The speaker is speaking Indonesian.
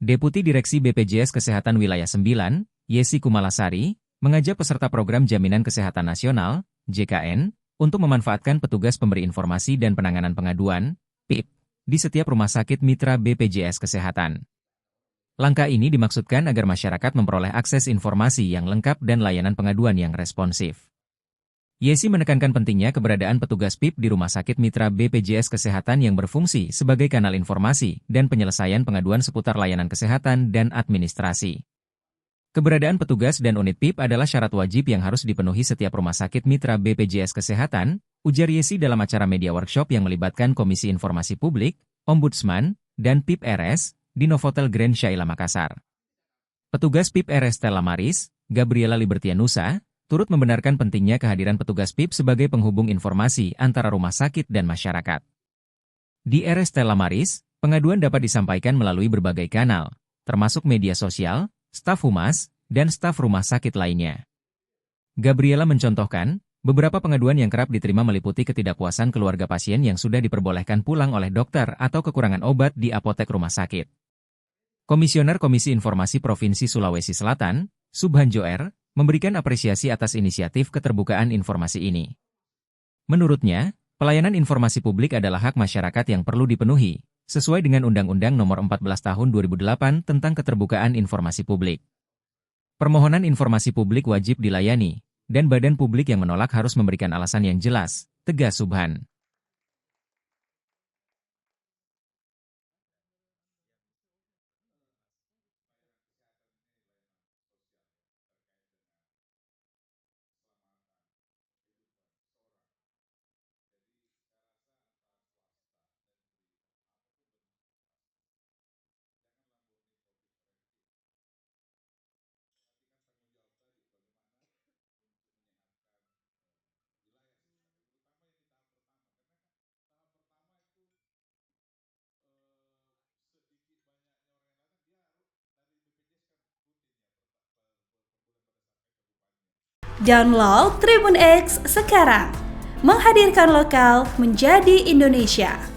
Deputi Direksi BPJS Kesehatan Wilayah 9, Yesi Kumalasari, mengajak peserta Program Jaminan Kesehatan Nasional, JKN, untuk memanfaatkan petugas pemberi informasi dan penanganan pengaduan, PIP, di setiap rumah sakit mitra BPJS Kesehatan. Langkah ini dimaksudkan agar masyarakat memperoleh akses informasi yang lengkap dan layanan pengaduan yang responsif. Yesi menekankan pentingnya keberadaan petugas PIP di rumah sakit mitra BPJS Kesehatan yang berfungsi sebagai kanal informasi dan penyelesaian pengaduan seputar layanan kesehatan dan administrasi. Keberadaan petugas dan unit PIP adalah syarat wajib yang harus dipenuhi setiap rumah sakit mitra BPJS Kesehatan, ujar Yesi dalam acara media workshop yang melibatkan Komisi Informasi Publik, Ombudsman, dan PIP RS, di Novotel Grand Syaila Makassar. Petugas PIP RS Stella Maris, Gabriela Libertianusa, turut membenarkan pentingnya kehadiran petugas PIP sebagai penghubung informasi antara rumah sakit dan masyarakat. Di RS Stella Maris, pengaduan dapat disampaikan melalui berbagai kanal, termasuk media sosial, staf humas, dan staf rumah sakit lainnya. Gabriela mencontohkan, beberapa pengaduan yang kerap diterima meliputi ketidakpuasan keluarga pasien yang sudah diperbolehkan pulang oleh dokter atau kekurangan obat di apotek rumah sakit. Komisioner Komisi Informasi Provinsi Sulawesi Selatan, Subhanjo R., memberikan apresiasi atas inisiatif keterbukaan informasi ini. Menurutnya, pelayanan informasi publik adalah hak masyarakat yang perlu dipenuhi, sesuai dengan Undang-Undang Nomor 14 Tahun 2008 tentang Keterbukaan Informasi Publik. Permohonan informasi publik wajib dilayani, dan badan publik yang menolak harus memberikan alasan yang jelas, tegas Subhan. Download Tribun X sekarang, menghadirkan lokal menjadi Indonesia.